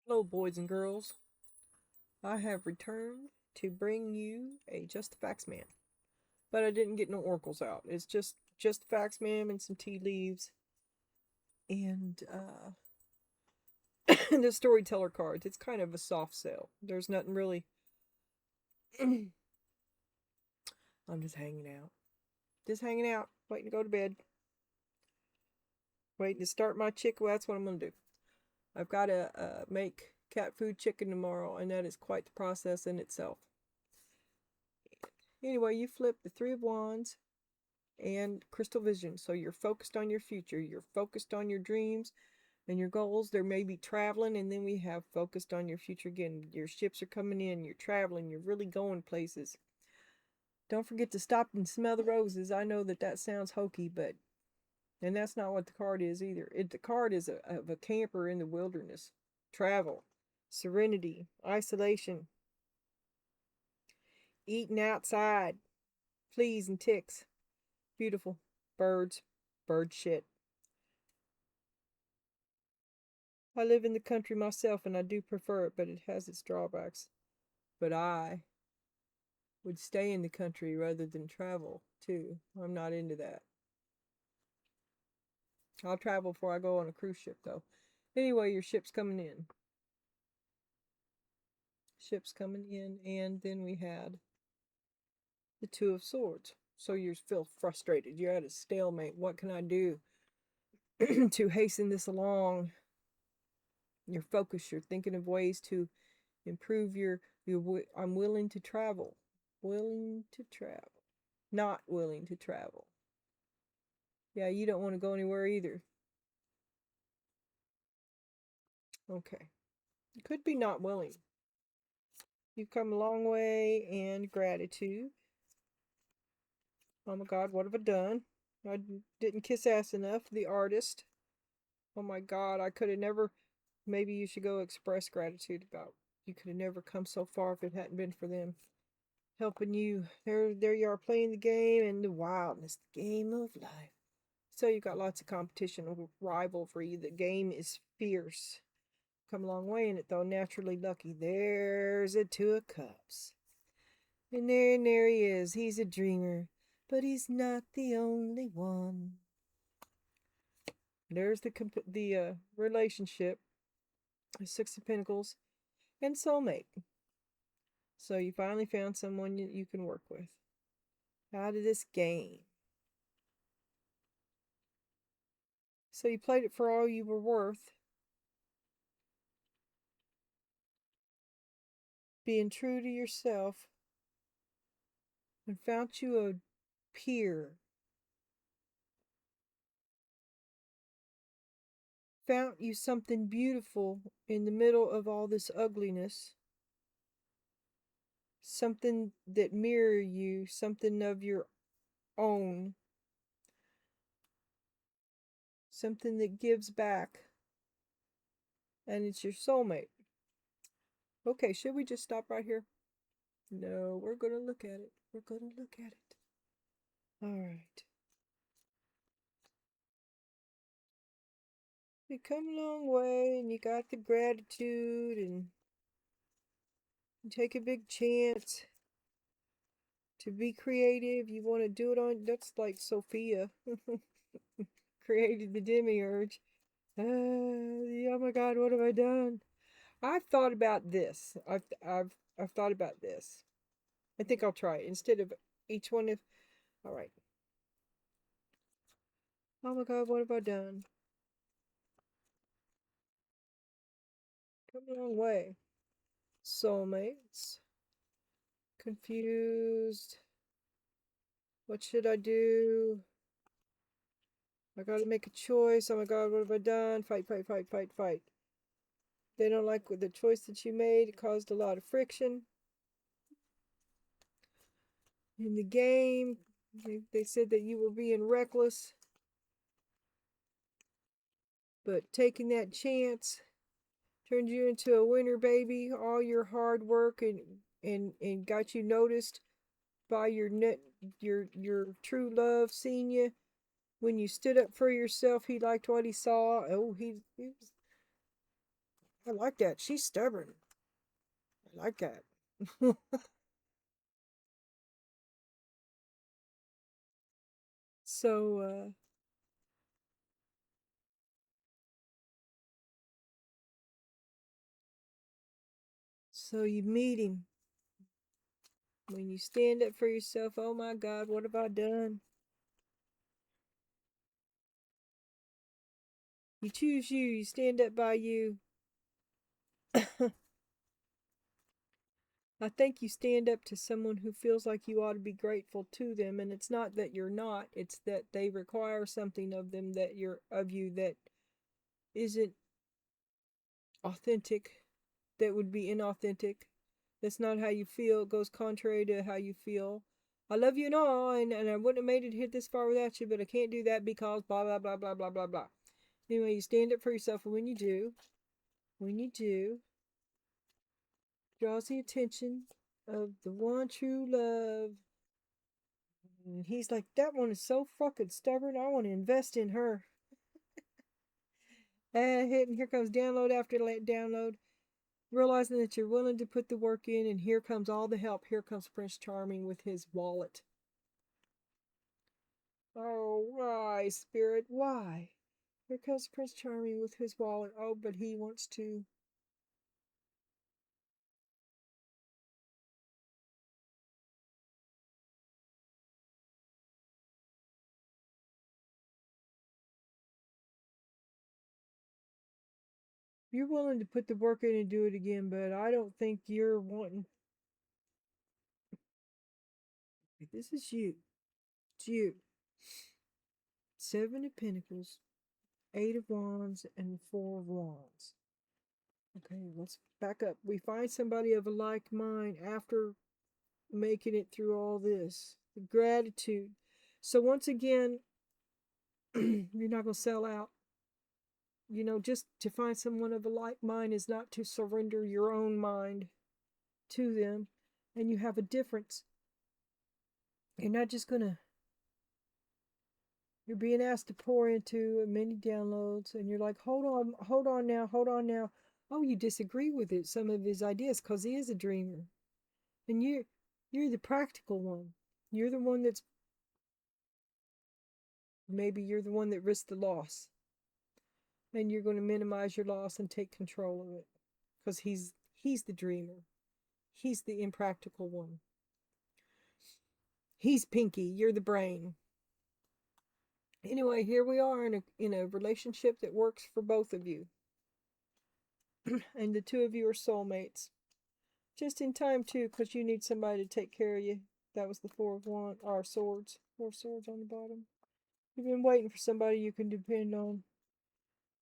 Hello, boys and girls. I have returned to bring you a Just the Facts Man, but I didn't get no oracles out. It's just the Facts Man and some tea leaves and the storyteller cards. It's kind of a soft sell. There's nothing really. I'm just hanging out, waiting to go to bed, waiting to start my chicken. Well, that's what I'm gonna do. I've got to make cat food chicken tomorrow, and that is quite the process in itself. Anyway, you flip the Three of Wands and crystal vision. So you're focused on your future, you're focused on your dreams and your goals. There may be traveling, and then we have focused on your future again. Your ships are coming in, you're traveling, you're really going places. Don't forget to stop and smell the roses. I know that sounds hokey, but and that's not what the card is either. The card is of a camper in the wilderness, travel, serenity, isolation, eating outside, fleas and ticks, beautiful birds, bird shit. I live in the country myself and I do prefer it, but it has its drawbacks. But I would stay in the country rather than travel, too. I'm not into that. I'll travel before I go on a cruise ship, though. Anyway, your ship's coming in. Ship's coming in, and then we had the Two of Swords. So you feel frustrated. You're at a stalemate. What can I do to hasten this along? Your focus. You're thinking of ways to improve your. I'm willing to travel. Willing to travel. Not willing to travel. Yeah, you don't want to go anywhere either. Okay. You could be not willing. You've come a long way, and gratitude. Oh my God, what have I done? I didn't kiss ass enough. The artist. Oh my God, I could have never. Maybe you should go express gratitude about. You could have never come so far if it hadn't been for them helping you. There you are playing the game and the wildness, the game of life. So you've got lots of competition, rivalry. The game is fierce. Come a long way in it, though. Naturally lucky. There's a Two of Cups. And there he is. He's a dreamer, but he's not the only one. There's the relationship, Six of Pentacles, and soulmate. So you finally found someone you can work with. Out of this game. So you played it for all you were worth. Being true to yourself. And found you a peer. Found you something beautiful in the middle of all this ugliness. Something that mirror you, something of your own. Something that gives back. And it's your soulmate. Okay, should we just stop right here? No, we're going to look at it. We're going to look at it. All right. You come a long way and you got the gratitude and you take a big chance to be creative. You want to do it on, that's like Sophia created the demiurge. Oh my God, what have I done? I've thought about this. I've thought about this. I think I'll try it instead of each one of. All right. Oh my God, what have I done? Come a long way. Soulmates. Confused. What should I do? I gotta make a choice. Oh my God, what have I done? Fight, fight, fight, fight, fight. They don't like the choice that you made. It caused a lot of friction in the game. They said that you were being reckless, but taking that chance turned you into a winner, baby. All your hard work and got you noticed by your true love, seeing you when you stood up for yourself. He liked what he saw. Oh, he was I like that. She's stubborn. I like that. So, so you meet him. When you stand up for yourself, oh my God, what have I done? You choose you, you stand up by you. I think you stand up to someone who feels like you ought to be grateful to them, and it's not that you're not, it's that they require something of them that you're of you that isn't authentic, that would be inauthentic. That's not how you feel. It goes contrary to how you feel. I love you and all, and I wouldn't have made it hit this far without you, but I can't do that because blah blah blah blah blah blah blah. Anyway, you stand up for yourself, and when you do, draws the attention of the one true love. And he's like, that one is so fucking stubborn. I want to invest in her. And here comes download after download. Realizing that you're willing to put the work in, and here comes all the help. Here comes Prince Charming with his wallet. Oh, why, Spirit? Why? Here comes Prince Charming with his wallet. Oh, but he wants to. You're willing to put the work in and do it again, but I don't think you're wanting. This is you. It's you. Seven of Pentacles, Eight of Wands, and Four of Wands. Okay, let's back up. We find somebody of a like mind after making it through all this. The gratitude. So once again, you're not going to sell out. You know, just to find someone of a like mind is not to surrender your own mind to them. And you have a difference. You're not just going to, you're being asked to pour into many downloads, and you're like, hold on now, hold on now. Oh, you disagree with it, some of his ideas, because he is a dreamer. And you're the practical one. You're the one that's, maybe you're the one that risked the loss. And you're going to minimize your loss and take control of it. Because he's the dreamer. He's the impractical one. He's Pinky, you're the brain. Anyway, here we are in a relationship that works for both of you. And the two of you are soulmates. Just in time, too, because you need somebody to take care of you. That was the Four of Wands, or Swords. Four swords on the bottom. You've been waiting for somebody you can depend on.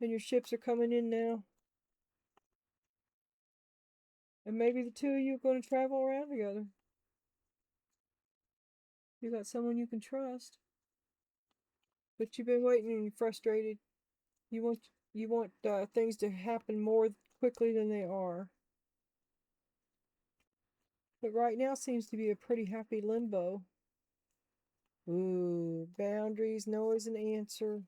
And your ships are coming in now. And maybe the two of you are going to travel around together. You got someone you can trust. But you've been waiting and you're frustrated. You want things to happen more quickly than they are. But right now seems to be a pretty happy limbo. Ooh, boundaries, no is an answer.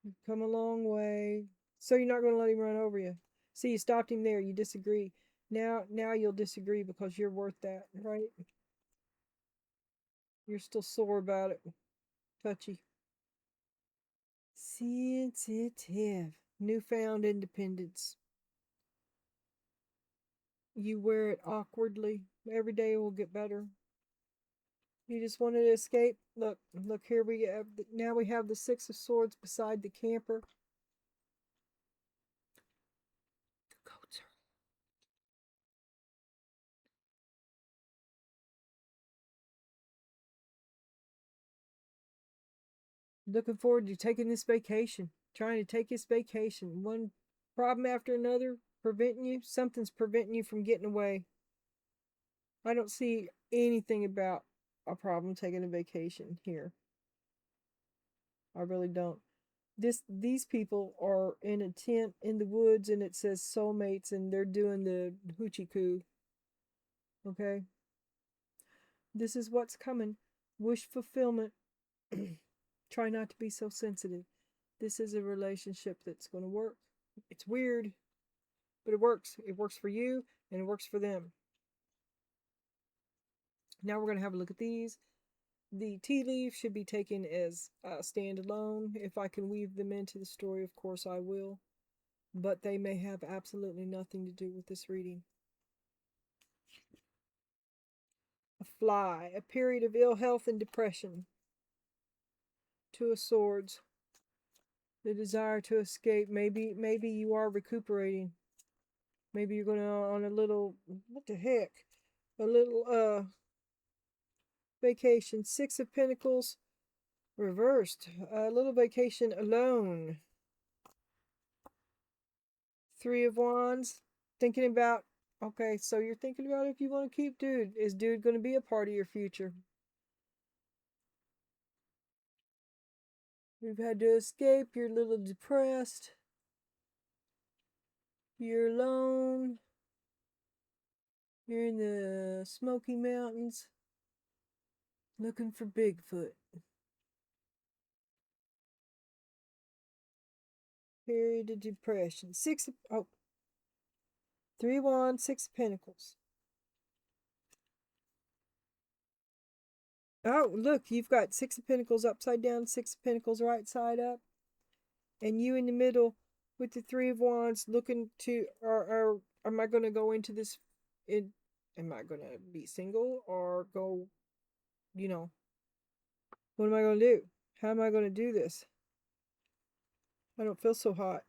You've come a long way. So you're not going to let him run over you. See, you stopped him there. You disagree. Now you'll disagree because you're worth that, right? You're still sore about it. Touchy. Sensitive. Newfound independence. You wear it awkwardly. Every day will get better. You just wanted to escape. Look, here we have. Now we have the Six of Swords beside the camper. The goats are. Looking forward to taking this vacation. Trying to take this vacation. One problem after another preventing you. Something's preventing you from getting away. I don't see anything about a problem taking a vacation here. I really don't. These people are in a tent in the woods, and it says soulmates, and they're doing the hoochie coo. Okay? This is what's coming. Wish fulfillment. Try not to be so sensitive. This is a relationship that's going to work. It's weird, but it works. It works for you and it works for them. Now we're going to have a look at these. The tea leaves should be taken as standalone. If I can weave them into the story, of course I will. But they may have absolutely nothing to do with this reading. A fly, a period of ill health and depression. Two of Swords, the desire to escape. Maybe you are recuperating. Maybe you're going on a little, what the heck? A little vacation. Six of Pentacles reversed. A little vacation alone. Three of Wands. Thinking about, okay, so you're thinking about if you want to keep dude. Is dude going to be a part of your future? You've had to escape. You're a little depressed. You're alone. You're in the Smoky Mountains looking for Bigfoot. Period of depression. Three of Wands, Six of Pentacles. Oh, look, you've got Six of Pentacles upside down, Six of Pentacles right side up. And you in the middle with the Three of Wands looking to, or am I going to go into this, am I going to be single or go, what am I going to do? How am I going to do this? I don't feel so hot.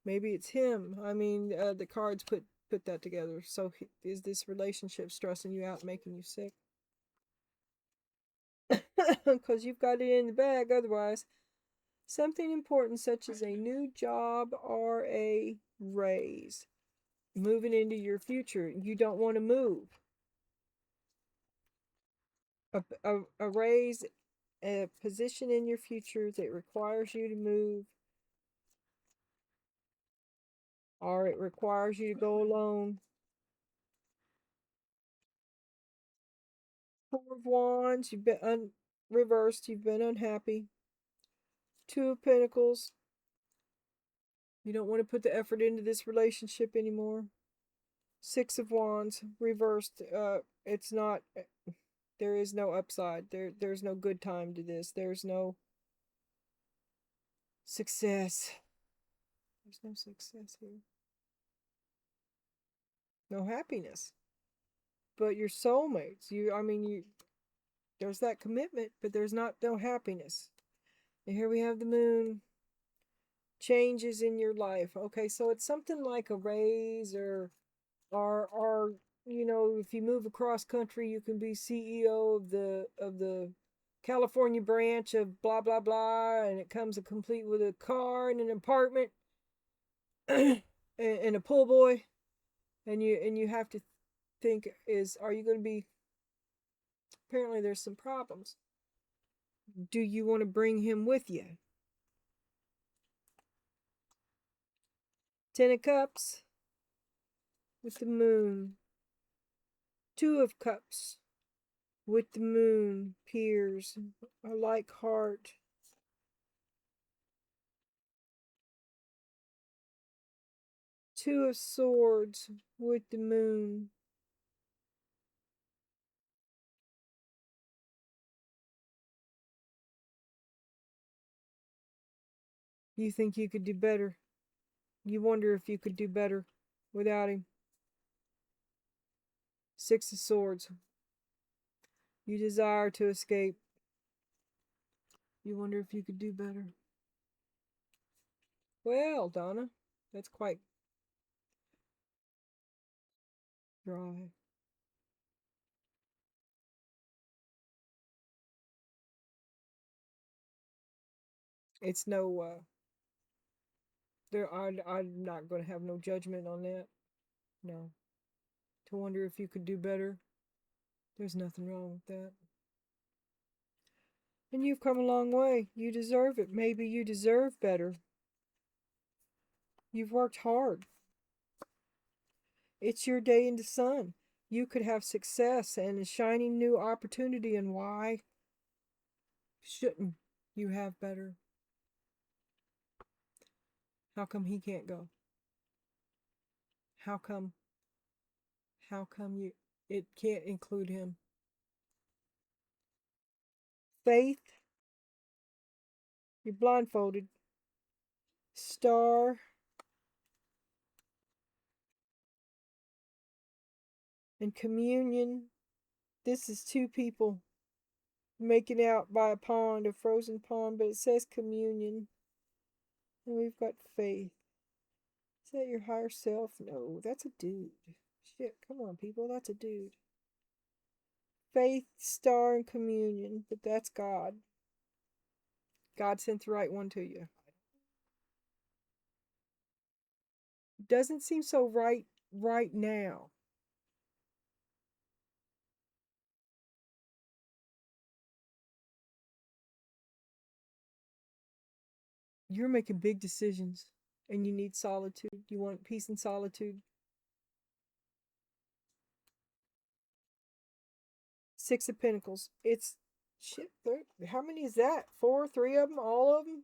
Maybe it's him. I mean, the cards put that together. So is this relationship stressing you out, making you sick? Because you've got it in the bag otherwise. Something important such as a new job or a raise. Moving into your future. You don't want to move. A raise, a position in your future that requires you to move. Or it requires you to go alone. Four of Wands, you've been reversed, you've been unhappy. Two of Pentacles, you don't want to put the effort into this relationship anymore. Six of Wands, reversed, it's not, there is no upside. There's no good time to this. There's no success. There's no success here. No happiness. But your soulmates, there's that commitment, but there's no happiness. And here we have the moon. Changes in your life. Okay, so it's something like a raise or if you move across country, you can be CEO of the California branch of blah blah blah, and it comes complete with a car and an apartment and a pool boy, and you have to think, are you going to be, apparently there's some problems. Do you want to bring him with you? Ten of Cups with the moon. Two of Cups with the moon. Peers. I like heart. Two of Swords with the moon. You think you could do better. You wonder if you could do better without him. Six of Swords. You desire to escape. You wonder if you could do better. Well, Donna, that's quite dry. It's no, I'm not going to have no judgment on that. No. To wonder if you could do better. There's nothing wrong with that. And you've come a long way. You deserve it. Maybe you deserve better. You've worked hard. It's your day in the sun. You could have success and a shining new opportunity, and why shouldn't you have better? How come he can't go? How come you it can't include him? Faith, you're blindfolded. Star and communion. This is two people making out by a pond, a frozen pond, but it says communion. And we've got faith. Is that your higher self? No, that's a dude. Shit, come on, people, that's a dude. Faith, star, and communion, but that's God. God sent the right one to you. Doesn't seem so right now. You're making big decisions and you need solitude. You want peace and solitude. Six of Pentacles. It's shit. How many is that? Four, three of them, all of them?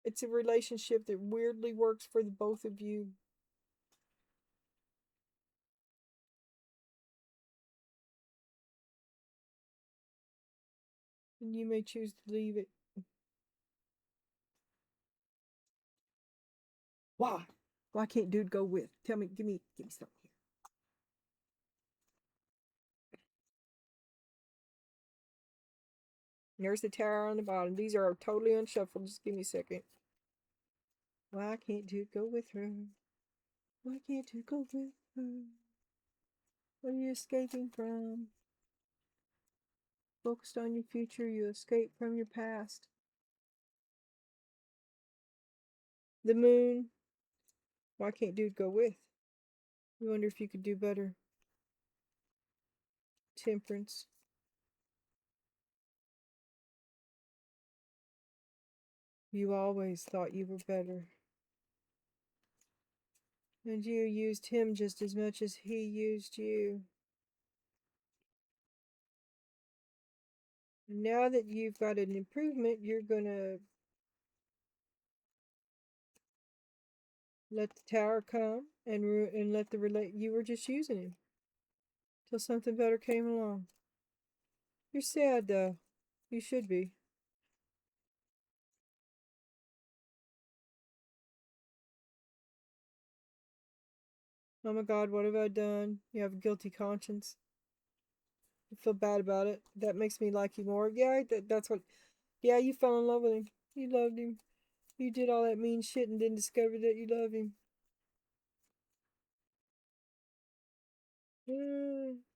It's a relationship that weirdly works for the both of you. And you may choose to leave it. Why? Why can't dude go with? Tell me, give me something here. There's the tower on the bottom. These are totally unshuffled. Just give me a second. Why can't dude go with her? Why can't dude go with her? What are you escaping from? Focused on your future, you escape from your past. The moon. Why can't dude go with? You wonder if you could do better. Temperance. You always thought you were better. And you used him just as much as he used you. And now that you've got an improvement, you're gonna let the tower come and let you were just using him till something better came along. You're sad though. You should be. Oh my God, what have I done? You have a guilty conscience. You feel bad about it. That makes me like you more. Yeah, that's what. Yeah, you fell in love with him. You loved him. You did all that mean shit and then discovered that you love him.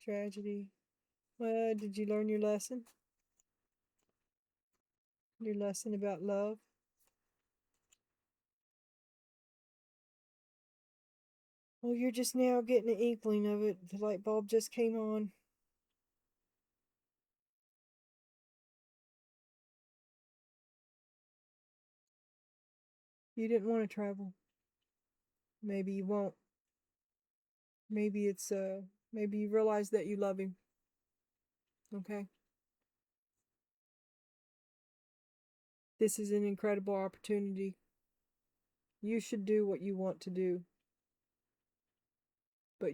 Tragedy. Did you learn your lesson? Your lesson about love? Well, you're just now getting an inkling of it. The light bulb just came on. You didn't want to travel. Maybe you won't. Maybe maybe you realize that you love him. Okay? This is an incredible opportunity. You should do what you want to do. But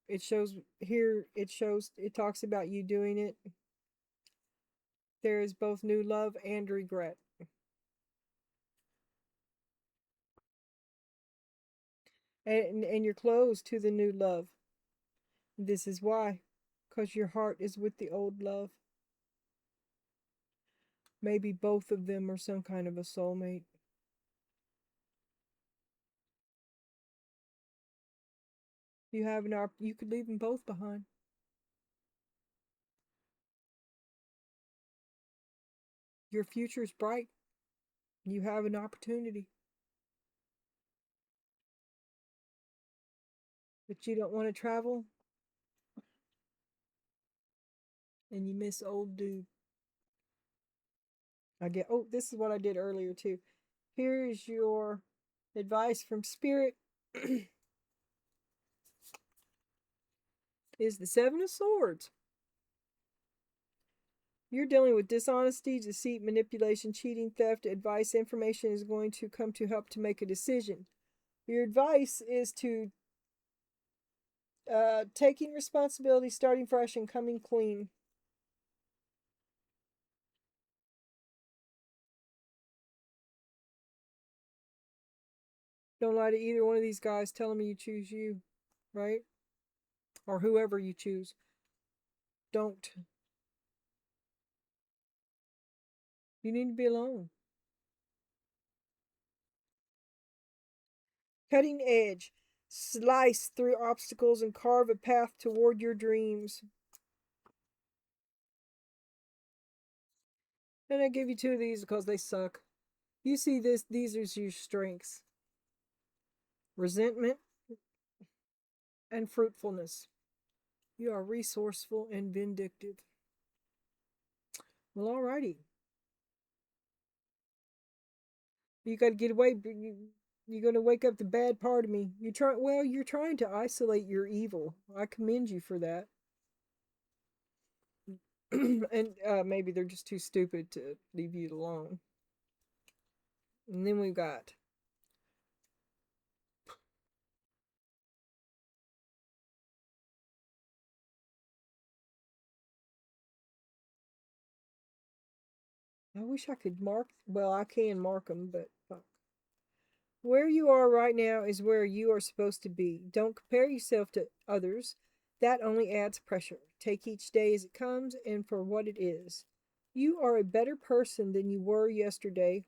it shows here, it talks about you doing it. There is both new love and regret. And you're closed to the new love. This is why. Because your heart is with the old love. Maybe both of them are some kind of a soulmate. You could leave them both behind. Your future is bright. You have an opportunity. But you don't want to travel. And you miss old dude. This is what I did earlier too. Here is your advice from Spirit. Is the Seven of Swords. You're dealing with dishonesty, deceit, manipulation, cheating, theft. Advice, information is going to come to help to make a decision. Your advice is to taking responsibility, starting fresh, and coming clean. Don't lie to either one of these guys telling me you choose you, right? Or whoever you choose. Don't. You need to be alone. Cutting edge. Slice through obstacles and carve a path toward your dreams. And I give you two of these because they suck. You see this, these are your strengths. Resentment and fruitfulness. You are resourceful and vindictive. Well, alrighty. You got to get away. You're going to wake up the bad part of me. You're trying to isolate your evil. I commend you for that. And maybe they're just too stupid to leave you alone. And then we've got I wish I could mark. Well, I can mark them, but fuck. Where you are right now is where you are supposed to be. Don't compare yourself to others. That only adds pressure. Take each day as it comes and for what it is. You are a better person than you were yesterday.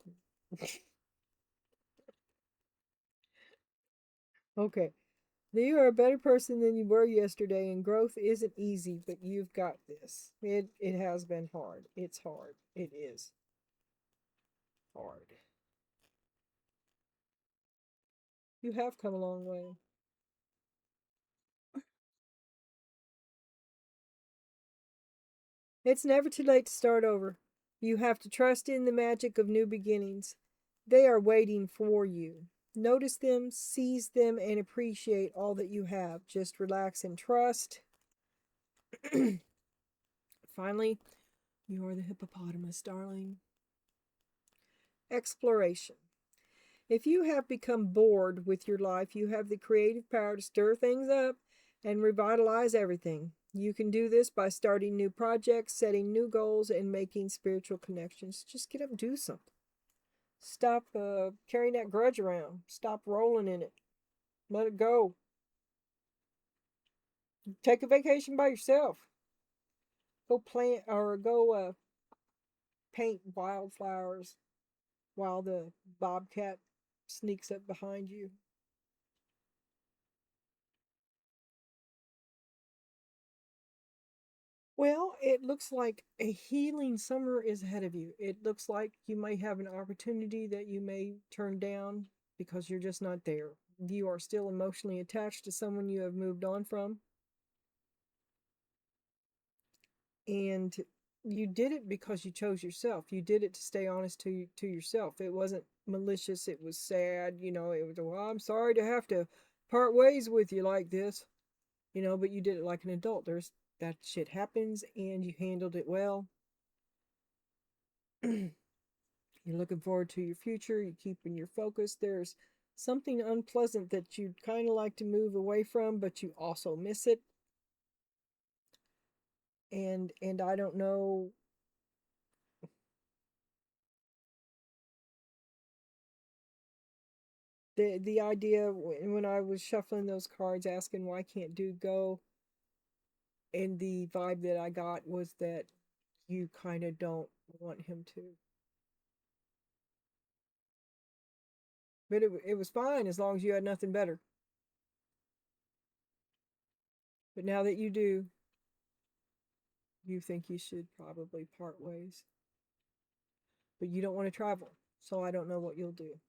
Okay. You are a better person than you were yesterday, and growth isn't easy, but you've got this. It has been hard. It's hard. It is hard. You have come a long way. It's never too late to start over. You have to trust in the magic of new beginnings. They are waiting for you. Notice them, seize them, and appreciate all that you have. Just relax and trust. Finally, you are the hippopotamus, darling. Exploration. If you have become bored with your life, you have the creative power to stir things up and revitalize everything. You can do this by starting new projects, setting new goals, and making spiritual connections. Just get up and do something. Stop carrying that grudge around. Stop rolling in it. Let it go. Take a vacation by yourself. Go plant or go paint wildflowers while the bobcat sneaks up behind you. Well, it looks like a healing summer is ahead of you. It looks like you may have an opportunity that you may turn down because you're just not there. You are still emotionally attached to someone you have moved on from. And you did it because you chose yourself. You did it to stay honest to yourself. It wasn't malicious. It was sad. It was, well, I'm sorry to have to part ways with you like this. But you did it like an adult. There's that shit happens and you handled it well. You're looking forward to your future. You're keeping your focus. There's something unpleasant that you'd kind of like to move away from, but you also miss it. And I don't know. The idea when I was shuffling those cards, asking why can't dude go, and the vibe that I got was that you kind of don't want him to. But it was fine as long as you had nothing better. But now that you do, you think you should probably part ways. But you don't want to travel, so I don't know what you'll do.